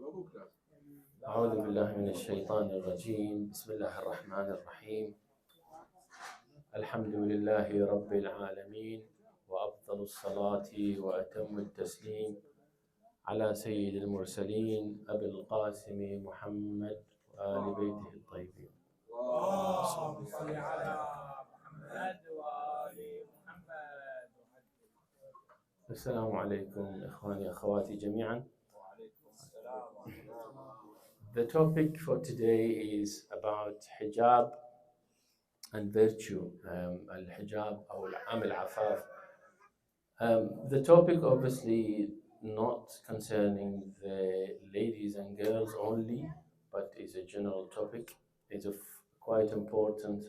أعوذ بالله من الشيطان الرجيم. بسم الله الرحمن الرحيم. الحمد لله رب العالمين، وأفضل الصلاة وأتم التسليم على سيد المرسلين أبي القاسم محمد وآل بيته الطيبين. اللهم صل على محمد وآل محمد. السلام عليكم إخواني أخواتي جميعا. The topic for today is about hijab and virtue, al-hijab or al-afaf. The topic obviously not concerning the ladies and girls only, but is a general topic. It's a quite important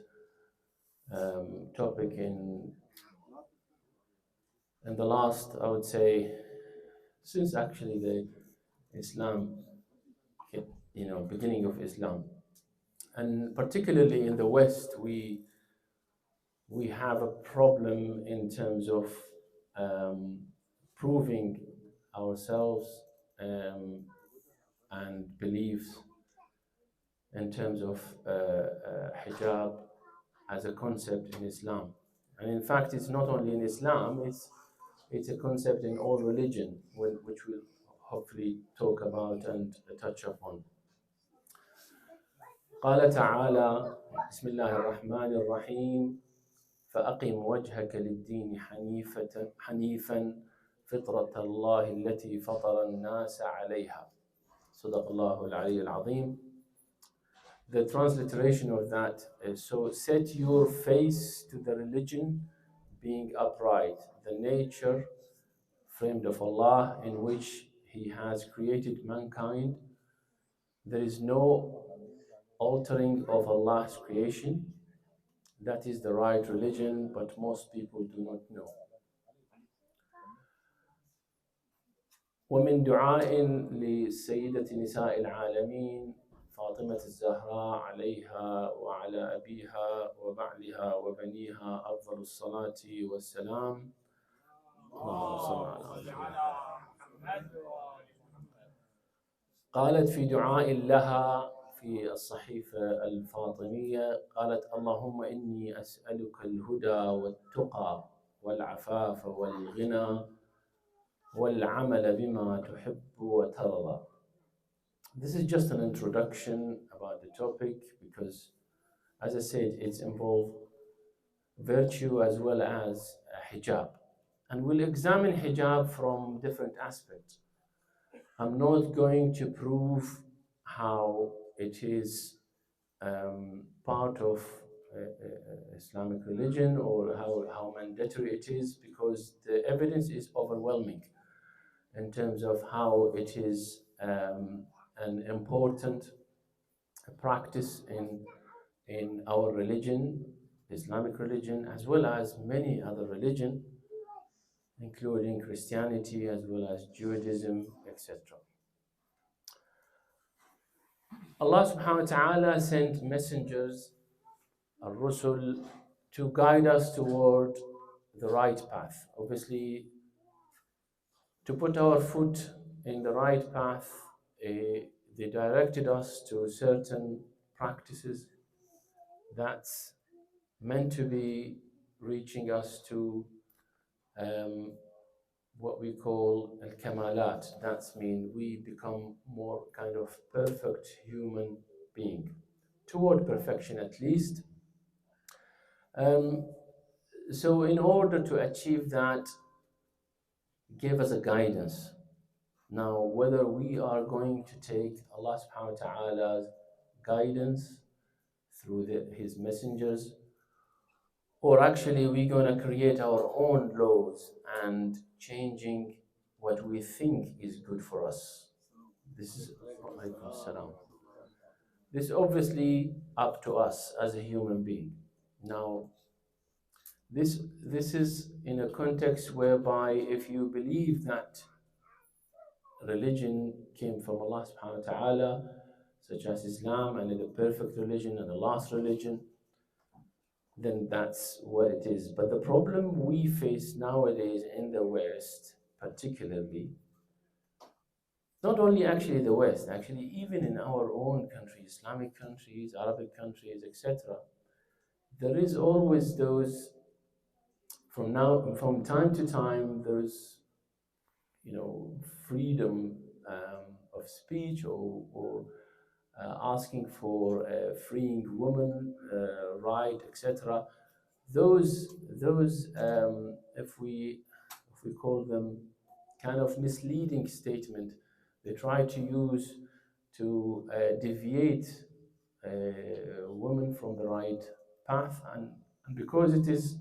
topic in the last, I would say, since actually the Islam, beginning of Islam, and particularly in the West, we have a problem in terms of proving ourselves and beliefs in terms of hijab as a concept in Islam. And in fact, it's not only in Islam, it's a concept in all religion, which we'll hopefully talk about and touch upon. قال تعالى: بسم الله الرحمن الرحيم، فأقم وجهك للدين حنيفا فطرة الله التي فطر الناس عليها. صدق الله العلي العظيم. The transliteration of that is, so set your face to the religion being upright, the nature framed of Allah in which He has created mankind. There is no altering of Allah's creation. That is the right religion, but most people do not know. ومن دعاء لسيدة نساء العالمين فاطمة الزهراء عليها وعلى أبيها وبعلها وبنيها أفضل الصلاة والسلام. اللهم صل على محمد. قالت في دعاء لها في الصحيفة الفاطمية، قالت: اللهم إني أسألك الهدى والتقى والعفاف والغنى والعمل بما تحب وترضى. This is just an introduction about the topic because, as I said, it's involved virtue as well as hijab. And we'll examine hijab from different aspects. I'm not going to prove how it is part of Islamic religion or how mandatory it is, because the evidence is overwhelming in terms of how it is an important practice in our religion, Islamic religion, as well as many other religions, including Christianity as well as Judaism, etc. Allah subhanahu wa ta'ala sent messengers, al-Rusul, to guide us toward the right path. Obviously, to put our foot in the right path, they directed us to certain practices that's meant to be reaching us to what we call al-kamalat. That's mean we become more kind of perfect human being, toward perfection at least. So in order to achieve that, give us a guidance. Now, whether we are going to take Allah subhanahu wa ta'ala's guidance through His messengers, or actually we're going to create our own laws and changing what we think is good for us. This is obviously up to us as a human being. Now, this is in a context whereby if you believe that religion came from Allah subhanahu wa ta'ala, such as Islam and the perfect religion and the last religion, then that's what it is. But the problem we face nowadays in the West, particularly, Not only actually the West, actually even in our own countries, Islamic countries, Arabic countries, etc., there is always those, from time to time, there's, freedom of speech, or asking for freeing women right, etc. Those if we call them kind of misleading statement, they try to use to deviate women from the right path, and because it is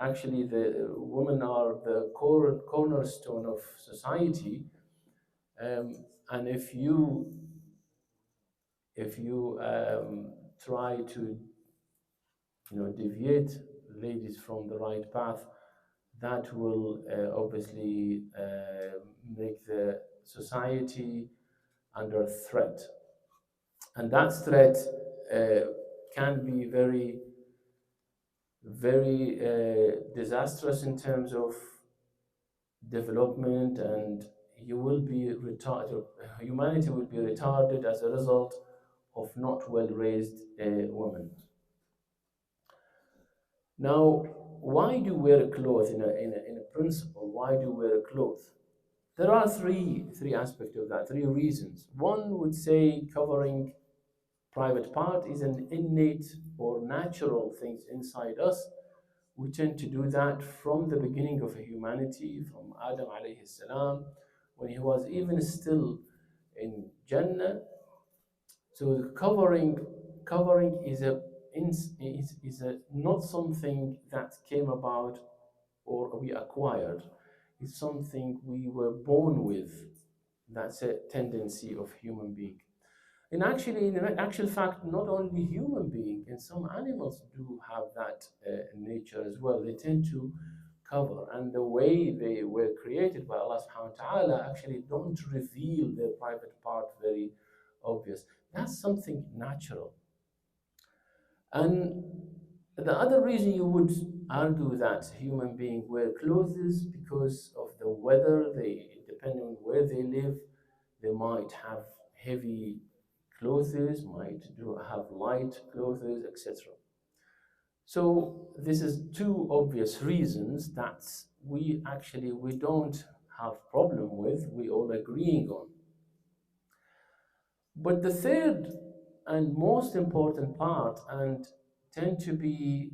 actually the women are the cornerstone of society, and if you try to deviate ladies from the right path, that will obviously make the society under threat, and that threat can be very, very disastrous in terms of development, and you will be retarded. Humanity will be retarded as a result of not well-raised women. Now, why do we wear clothes in a principle? Why do we wear clothes? There are three aspects of that, three reasons. One would say covering private part is an innate or natural thing inside us. We tend to do that from the beginning of humanity, from Adam alayhi salam, when he was even still in Jannah. So the covering is not something that came about or we acquired. It's something we were born with. That's a tendency of human being. And actually, in actual fact, not only human being, and some animals do have that nature as well. They tend to cover, and the way they were created by Allah subhanahu wa ta'ala actually don't reveal their private part very obvious. That's something natural. And the other reason you would argue that human beings wear clothes is because of the weather. Depending on where they live, they might have heavy clothes, might have light clothes, etc. So this is two obvious reasons that we don't have problem with, we all agreeing on. But the third and most important part, and tend to be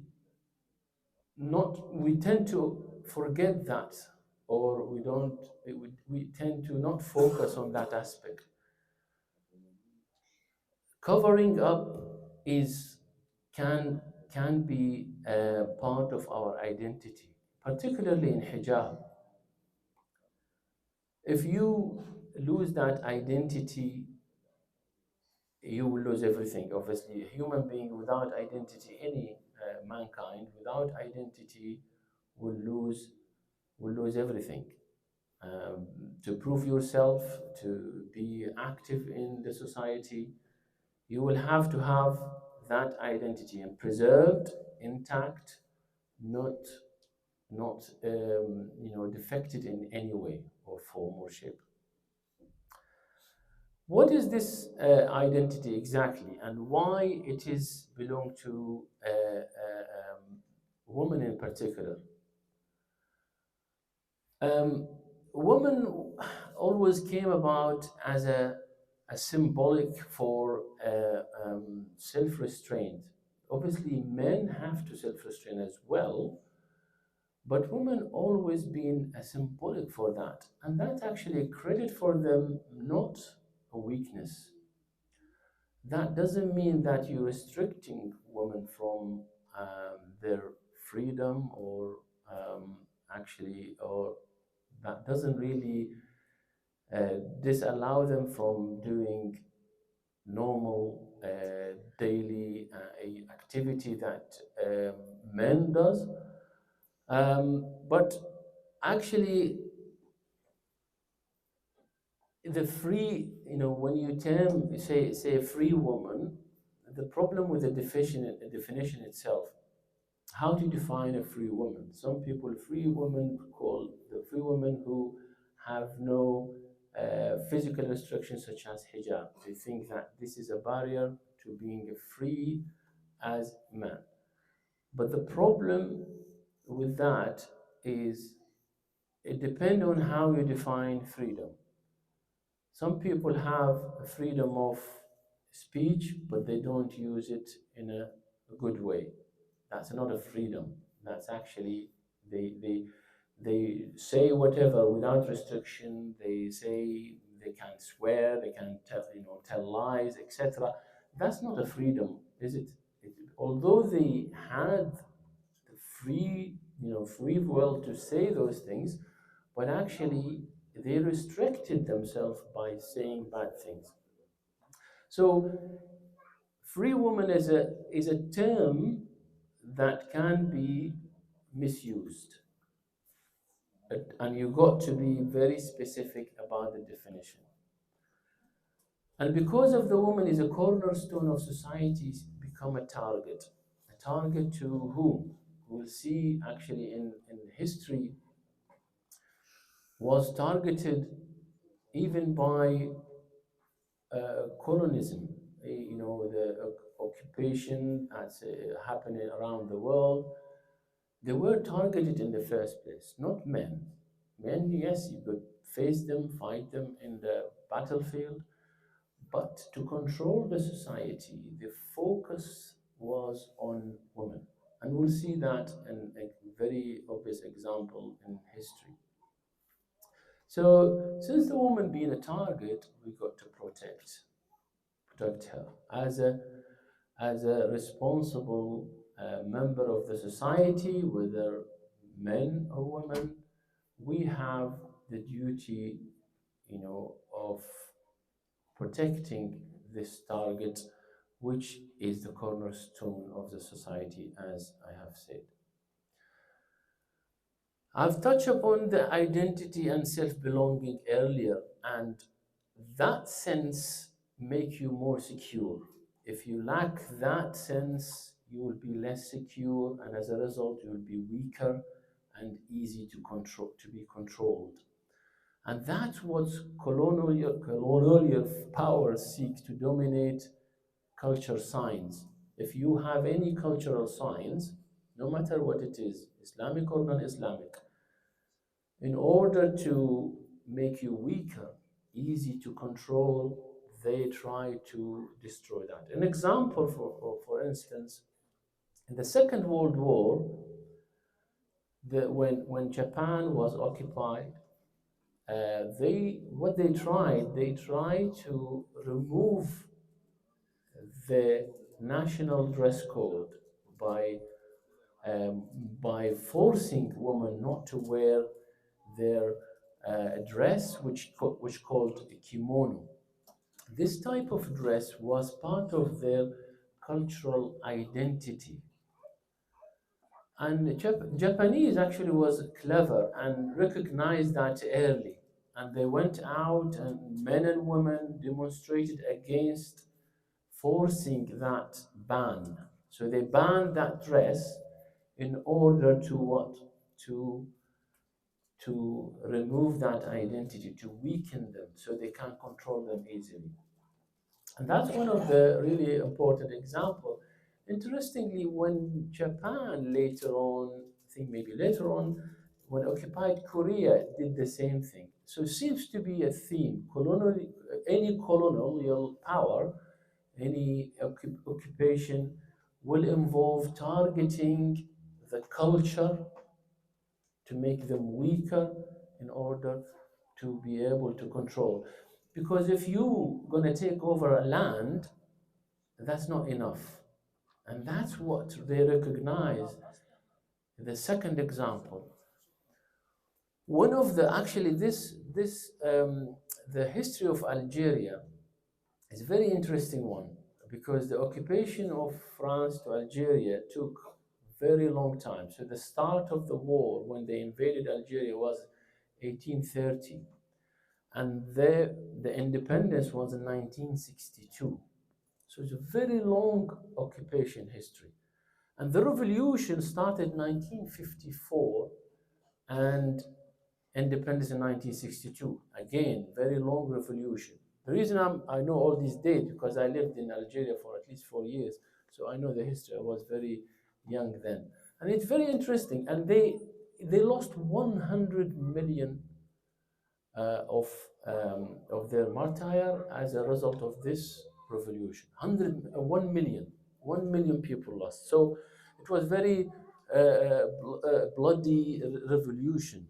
not we tend to forget that, or we tend to not focus on that aspect. Covering up is can can be a part of our identity, particularly in hijab. If you lose that identity, you will lose everything. Obviously, a human being without identity, any mankind without identity will lose everything. Um, to prove yourself, to be active in the society, you will have to have that identity and preserved, intact, not defected in any way or form or shape. What is this identity exactly, and why it is belong to women in particular? Um, Women always came about as a symbolic for self-restraint. Obviously, men have to self-restrain as well, but women always been a symbolic for that, and that's actually a credit for them, not a weakness. That doesn't mean that you're restricting women from their freedom, or or that doesn't really disallow them from doing normal daily activity that men does. But actually, the free, when you term say a free woman, the problem with the definition itself. How to define a free woman? Some people free women call the free women who have no physical restrictions such as hijab. They think that this is a barrier to being free as man. But the problem with that is it depends on how you define freedom. Some people have freedom of speech, but they don't use it in a good way. That's not a freedom. That's actually they say whatever without restriction. They say they can swear, they can tell lies, etc. That's not a freedom, is it? Although they had the free will to say those things, but actually they restricted themselves by saying bad things. So free woman is a term that can be misused, and you got to be very specific about the definition. And because of the woman is a cornerstone of society, become a target to whom? We'll see actually in history was targeted even by colonism, the occupation that's happening around the world. They were targeted in the first place, not men. Men, yes, you could face them, fight them in the battlefield, but to control the society, the focus was on women. And we'll see that in a very obvious example in history. So, since the woman being a target, we got to protect her as a responsible member of the society, whether men or women. We have the duty, of protecting this target, which is the cornerstone of the society, as I have said. I've touched upon the identity and self-belonging earlier, and that sense make you more secure. If you lack that sense, you will be less secure, and as a result, you will be weaker and easy to be controlled. And that's what colonial powers seek to dominate culture signs. If you have any cultural signs, no matter what it is, Islamic or non-Islamic, in order to make you weaker, easy to control, they try to destroy that. An example, for instance, in the Second World War, when Japan was occupied, they tried to remove the national dress code by by forcing women not to wear their dress, which called a kimono. This type of dress was part of their cultural identity. And the Japanese actually was clever and recognized that early. And they went out, and men and women demonstrated against forcing that ban. So they banned that dress in order to what? To to remove that identity, to weaken them so they can't control them easily. And that's one of the really important example. Interestingly, when Japan later on, I think maybe later on, when occupied Korea, did the same thing. So it seems to be a theme. Any colonial power, any occupation will involve targeting the culture to make them weaker in order to be able to control. Because if you're going to take over a land, that's not enough. And that's what they recognize. The second example, one of the actually the history of Algeria is a very interesting one, because the occupation of France to Algeria took very long time. So the start of the war, when they invaded Algeria, was 1830, and the independence was in 1962. So it's a very long occupation history. And the revolution started in 1954, and independence in 1962. Again, very long revolution. The reason I know all these dates because I lived in Algeria for at least 4 years, so I know the history. I was very young then, and it's very interesting. And they lost 100 million of their martyr as a result of this revolution. 1 million people lost. So it was very bloody revolution.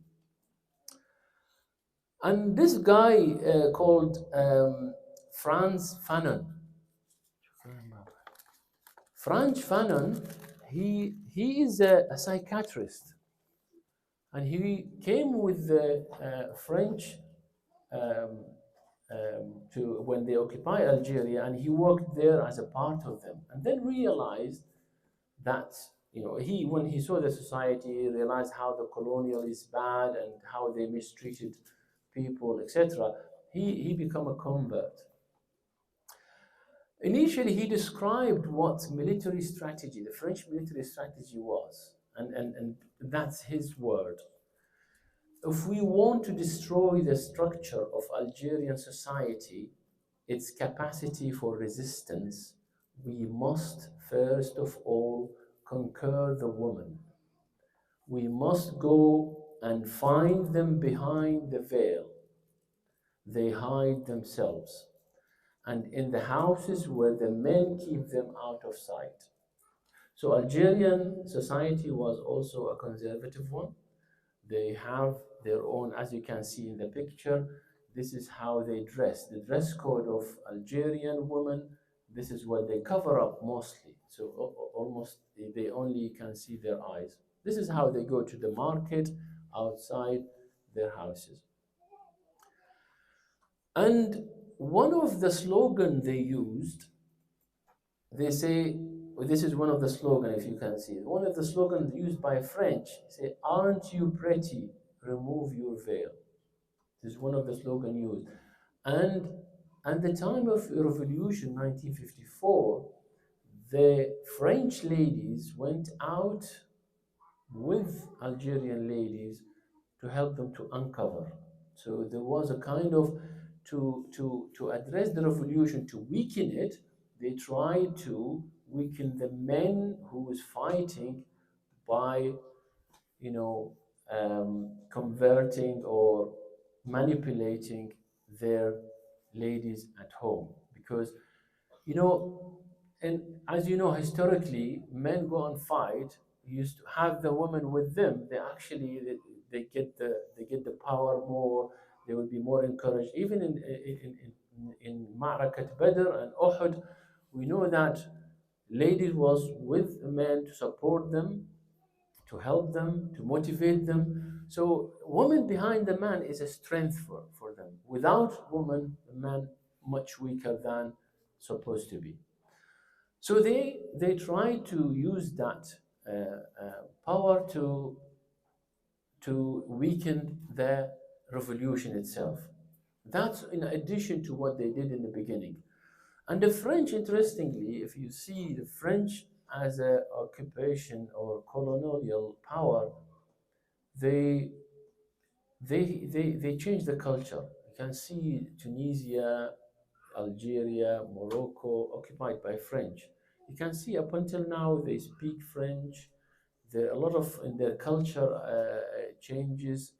And this guy called Franz Fanon. Franz Fanon, he is a psychiatrist, and he came with the French um, to when they occupied Algeria, and he worked there as a part of them, and then realized that he when he saw the society, he realized how the colonial is bad and how they mistreated people, etc. He became a convert. Initially, he described what military strategy, the French military strategy was, and that's his word. If we want to destroy the structure of Algerian society, its capacity for resistance, we must first of all conquer the woman. We must go and find them behind the veil. They hide themselves, and in the houses where the men keep them out of sight. So Algerian society was also a conservative one. They have their own, as you can see in the picture, this is how they dress. The dress code of Algerian women, this is what they cover up mostly. So almost they only can see their eyes. This is how they go to the market outside their houses. And one of the slogans they used, they say, this is one of the slogans, if you can see it. One of the slogans used by French, say, "Aren't you pretty? Remove your veil." This is one of the slogans used. And at the time of Revolution, 1954, the French ladies went out with Algerian ladies to help them to uncover. So there was a kind of, to address the revolution, to weaken it, they tried to weaken the men who was fighting by, converting or manipulating their ladies at home. Because, and as you know, historically, men go and fight, used to have the women with them. They get the power more. They will be more encouraged. Even in Ma'rakat Badr and Uhud, we know that ladies was with men to support them, to help them, to motivate them. So woman behind the man is a strength for them. Without woman, the man much weaker than supposed to be. So they try to use that power to weaken the revolution itself. That's in addition to what they did in the beginning. And the French, interestingly, if you see the French as an occupation or colonial power, they changed the culture. You can see Tunisia, Algeria, Morocco, occupied by French. You can see up until now they speak French. There are a lot of in their culture changes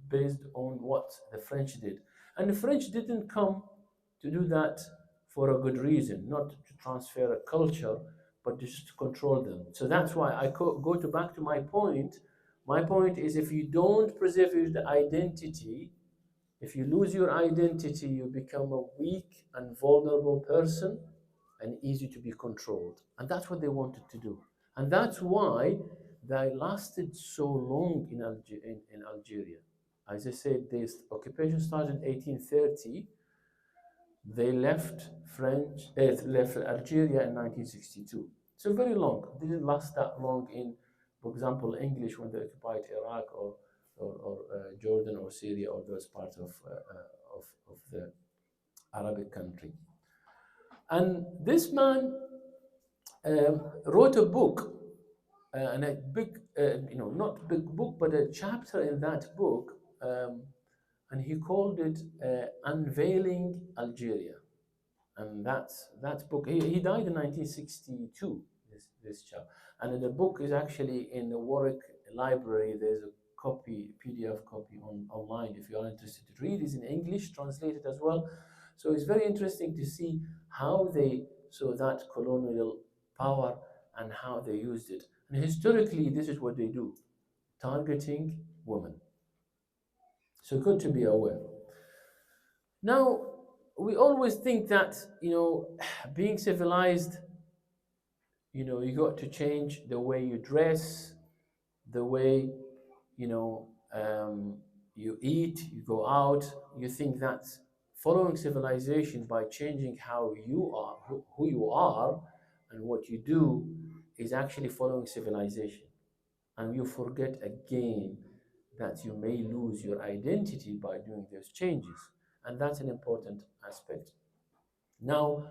based on what the French did. And the French didn't come to do that for a good reason, not to transfer a culture, but just to control them. So that's why I go back to my point. My point is, if you don't preserve your identity, if you lose your identity, you become a weak and vulnerable person and easy to be controlled. And that's what they wanted to do. And that's why they lasted so long in Algeria. As I said, this occupation started in 1830. They left Algeria in 1962. So very long. It didn't last that long in, for example, English when they occupied Iraq or Jordan or Syria or those parts of the Arabic country. And this man wrote a book, and a big, not big book, but a chapter in that book and he called it Unveiling Algeria. And that book, he died in 1962, this chap. And the book is actually in the Warwick Library. There's a copy, PDF copy online if you are interested to read. It's in English, translated as well. So it's very interesting to see how they saw that colonial power and how they used it. And historically, this is what they do, targeting women. So good to be aware. Now, we always think that, being civilized, you got to change the way you dress, the way, you eat, you go out. You think that following civilization by changing how you are, who you are, and what you do is actually following civilization. And you forget again that you may lose your identity by doing those changes. And that's an important aspect. Now,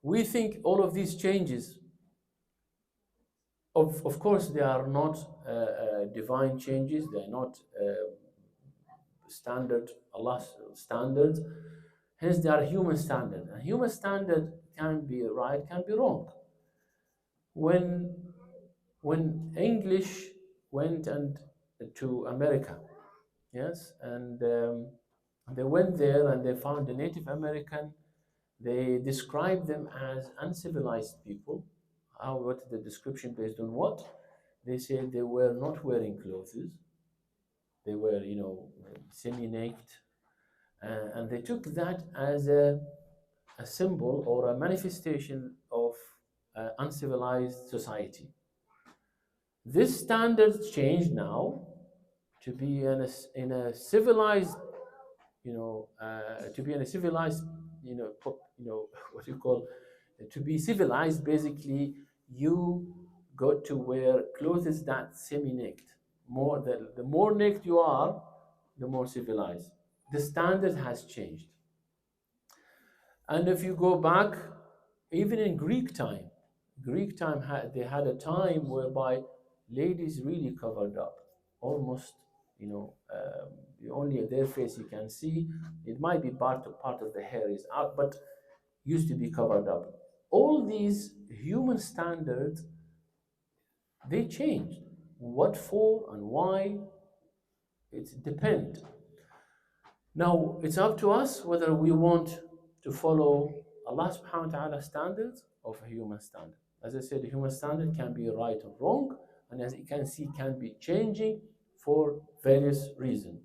we think all of these changes, of course, they are not divine changes, they're not standard, Allah's standards. Hence, they are human standard. And human standard can be right, can be wrong. When English went to America, yes, and they went there and they found a Native American. They described them as uncivilized people. What the description based on what? They said they were not wearing clothes. They were, semi-naked, and they took that as a symbol or a manifestation of uncivilized society. This standard changed now to be in a civilized, to be in a civilized, what you call, to be civilized. Basically, you got to wear clothes that semi-naked. The more naked you are, the more civilized. The standard has changed. And if you go back, even in Greek time, they had a time whereby ladies really covered up, almost, only their face you can see. It might be part of the hair is out, but used to be covered up. All these human standards, they changed. What for and why? It depends. Now, it's up to us whether we want to follow Allah subhanahu wa ta'ala standards or a human standard. As I said, the human standard can be right or wrong, and as you can see, can be changing for various reasons.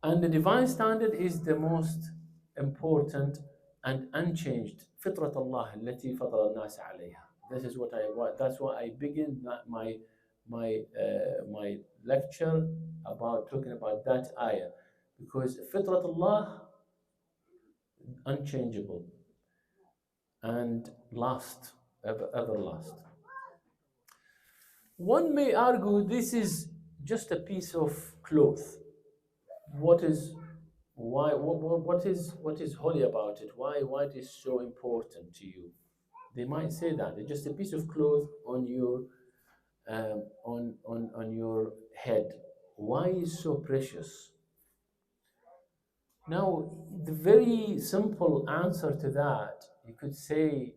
And the divine standard is the most important and unchanged. فطرة الله التي فطر الناس عليها. This is that's why I begin my lecture about talking about that ayah, because فطرة الله unchangeable and everlast. One may argue this is just a piece of cloth. What is holy about it? Why it is so important to you? They might say that it's just a piece of cloth on your on your head. Why is so precious? Now, the very simple answer to that, you could say,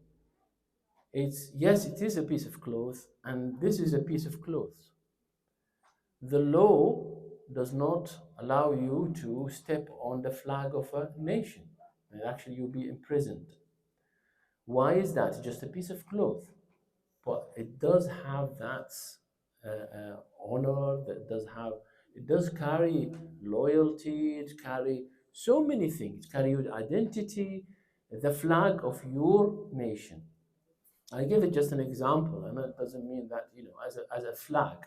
it's yes, it is a piece of cloth, and this is a piece of cloth. The law does not allow you to step on the flag of a nation, and actually you'll be imprisoned. Why is that? It's just a piece of cloth, but it does have that honor. It does carry loyalty. It carry so many things. It carry your identity, the flag of your nation. I give it just an example, and it doesn't mean that as a flag.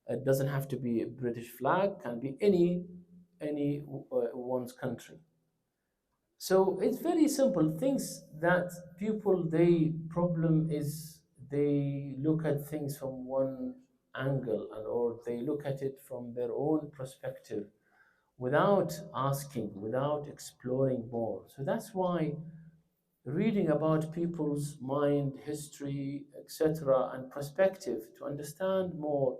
It doesn't have to be a British flag, can be any one's country. So it's very simple things that people, the problem is they look at things from one angle, or they look at it from their own perspective without asking, without exploring more. So that's why reading about people's mind, history, etc., and perspective to understand more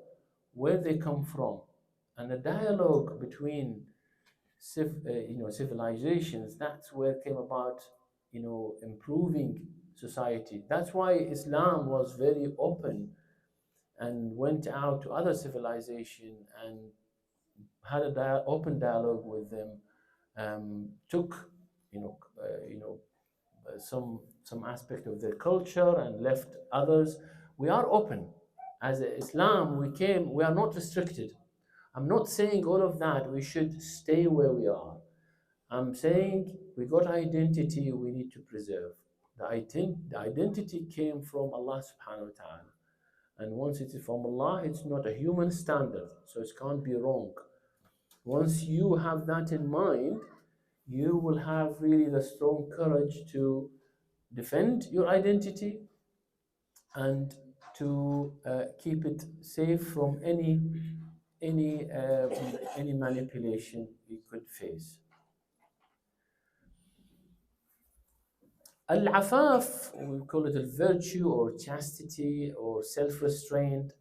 where they come from, and a dialogue between civilizations. That's where it came about, improving society. That's why Islam was very open and went out to other civilization and had a open dialogue with them, took some aspect of their culture and left others. We are open. As Islam, we are not restricted. I'm not saying all of that we should stay where we are. I'm saying we got identity we need to preserve. The identity came from Allah subhanahu wa ta'ala. And once it is from Allah, it's not a human standard, so it can't be wrong. Once you have that in mind, you will have really the strong courage to defend your identity and to keep it safe from any manipulation you could face. Al-Afaf, we call it a virtue or chastity or self-restraint.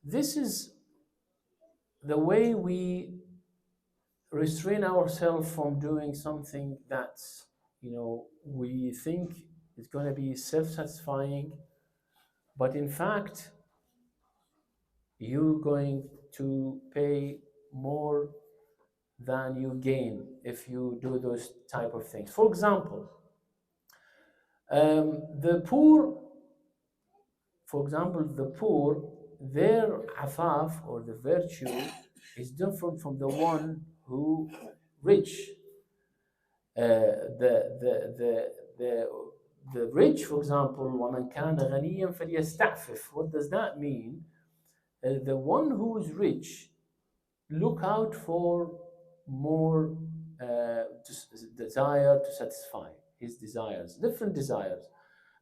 This is the way we restrain ourselves from doing something that's, we think is going to be self-satisfying, but in fact, you're going to pay more than you gain if you do those type of things. For example, the poor, their afaf or the virtue is different from the one who rich. The rich, for example, وَمَنْ كَانَ غَنِيًّا فَلْيَسْتَعْفِفْ. What does that mean? The one who is rich, look out for more desire to satisfy his desires, different desires.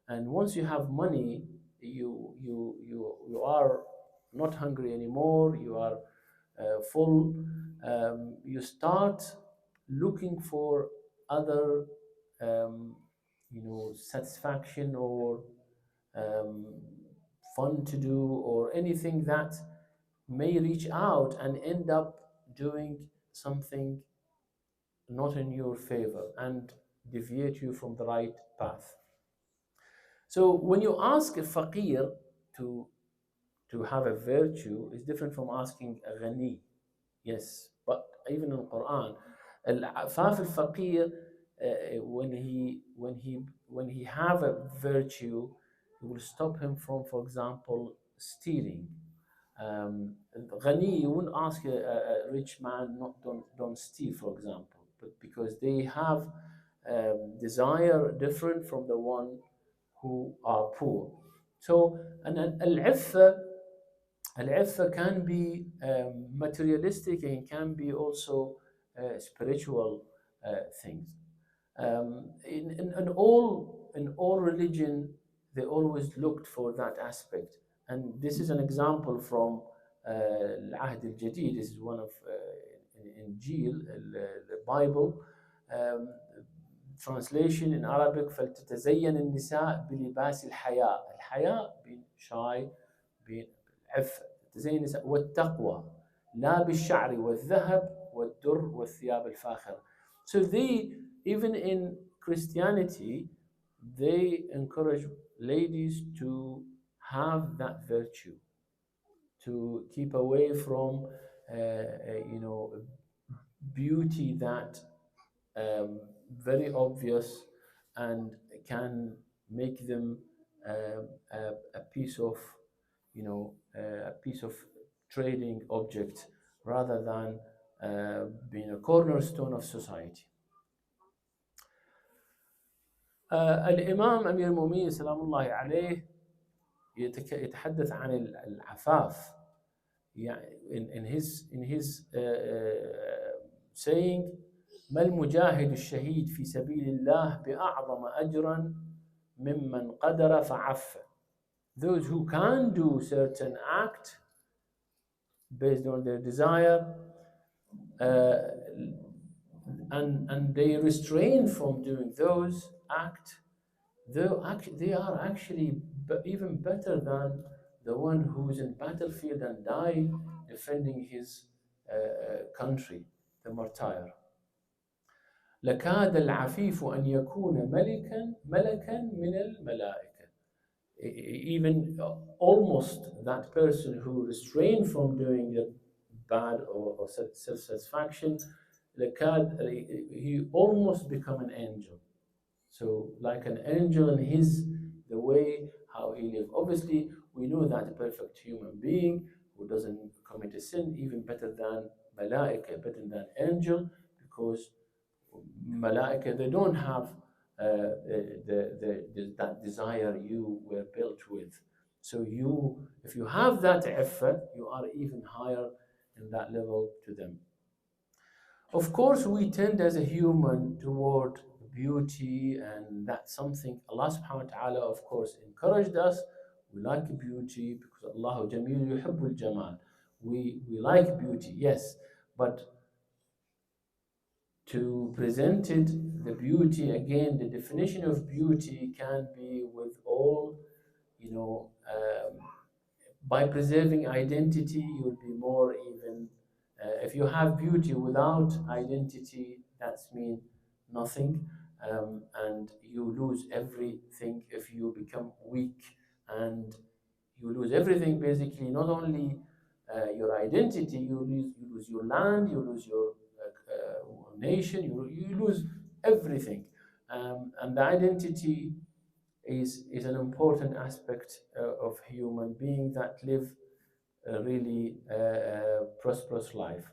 And once you have money, you are not hungry anymore, you are full. You start looking for other satisfaction or fun to do, or anything that may reach out and end up doing something not in your favor and deviate you from the right path. So when you ask a faqir to have a virtue, is different from asking a ghani. Yes, but even in the Quran, al-afaf al-faqir, when he have a virtue, it will stop him from, for example, stealing. Ghani, you wouldn't ask a rich man don't steal, for example, but because they have desire different from the one who are poor. So, and al-iffa can be materialistic and can be also spiritual things. In all religion, they always looked for that aspect. And this is an example from Al-Ahd al-Jadid. This is one of Injil, the Bible. Translation in Arabic, فَلْتَتَزَيَّنِ النِّسَاء بِلِبَاسِ الْحَيَاءِ. الحياء being shy, being عفة. تزين النساء والتقوى لا بالشعر والذهب والدر والثياب الفاخرة. So they, even in Christianity, they encourage ladies to have that virtue, to keep away from beauty that very obvious and can make them a piece of trading object rather than being a cornerstone of society. الإمام أمير المؤمنين سلام الله عليه يتحدث عن العفاف. In his saying, ما المجاهد الشهيد في سبيل الله بأعظم أجرا ممن قدر فعف. Those who can do certain act based on their desire and they restrain from doing those act, they are actually even better than the one who's in battlefield and die defending his country, the martyr. لكاد العفيف أن يكون ملكا من الملائكة. Even almost that person who restrained from doing the bad or self-satisfaction, he almost become an angel. So like an angel in the way how he lived. Obviously, we know that a perfect human being who doesn't commit a sin, even better than malaika, better than angel, because malaika, they don't have that desire you were built with. So if you have that effort, you are even higher in that level to them. Of course, we tend as a human toward beauty, and that's something Allah subhanahu wa ta'ala, of course, encouraged us. We like beauty because Allah Jamil yuhibbul Jamal. We like beauty, yes, but to present it, the beauty, again, the definition of beauty can be with all, by preserving identity, you'll be more even. If you have beauty without identity, that's mean nothing, and you lose everything if you become weak, and you lose everything basically. Not only your identity, you lose your land, you lose your nation, you lose everything, and the identity is an important aspect of human being that live a really prosperous life.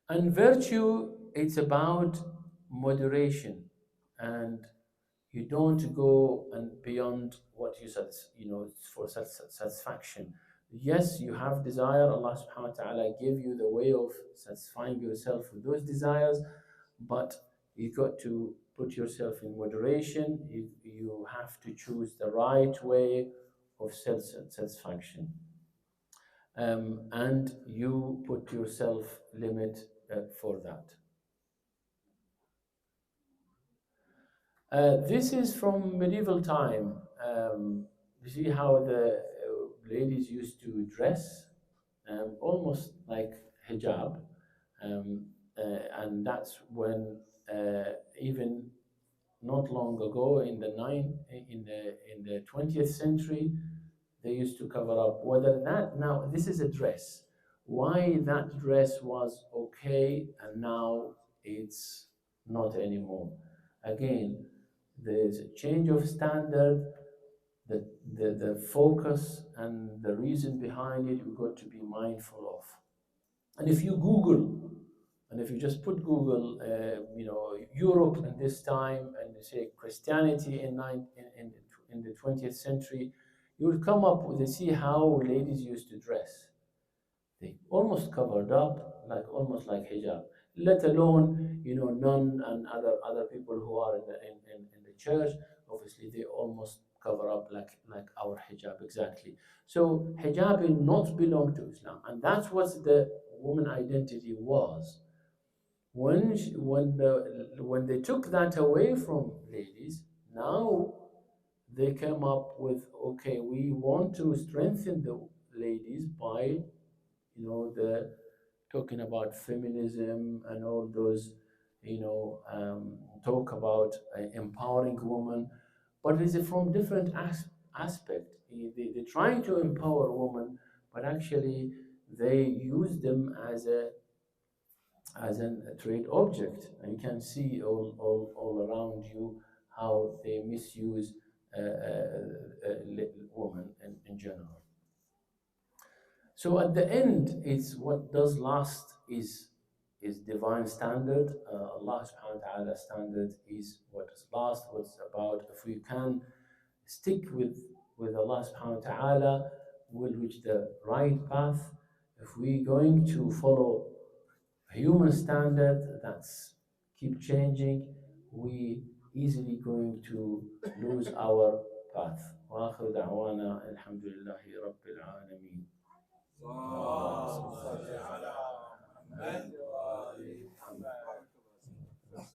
And virtue, it's about moderation, and you don't go and beyond what you said, for satisfaction. Yes, you have desire. Allah subhanahu wa ta'ala gave you the way of satisfying yourself with those desires, but you got to put yourself in moderation. You have to choose the right way of self-satisfaction. And you put yourself limit for that. This is from medieval time. You see how the ladies used to dress, almost like hijab, and that's when even not long ago in the 20th century, they used to cover up. Whether that now this is a dress, why that dress was okay and now it's not anymore. Again, there's a change of standard. The focus and the reason behind it, we've got to be mindful of. And if you Google, and if you just put Google, Europe in this time, and you say Christianity in the 20th century, you will come up with, see how ladies used to dress. They almost covered up, almost like hijab. Let alone, nun and other people who are in the church. Obviously, they almost cover up like our hijab exactly. So hijab will not belong to Islam, and that's what the woman identity was. When they took that away from ladies, now they came up with, okay, we want to strengthen the ladies by, the talking about feminism and all those, talk about empowering women, but it's from different aspect. They're trying to empower women, but actually they use them as a trade object. And you can see all around you how they misuse women in general. So at the end, it's what does last is divine standard. Allah subhanahu wa ta'ala standard is what is last, what's about. If we can stick with Allah subhanahu wa ta'ala, we'll reach the right path. If we're going to follow human standard that's keep changing, we easily going to lose our path. وآخر دعوانا الحمد لله رب العالمين. اللهم صل على محمد وآل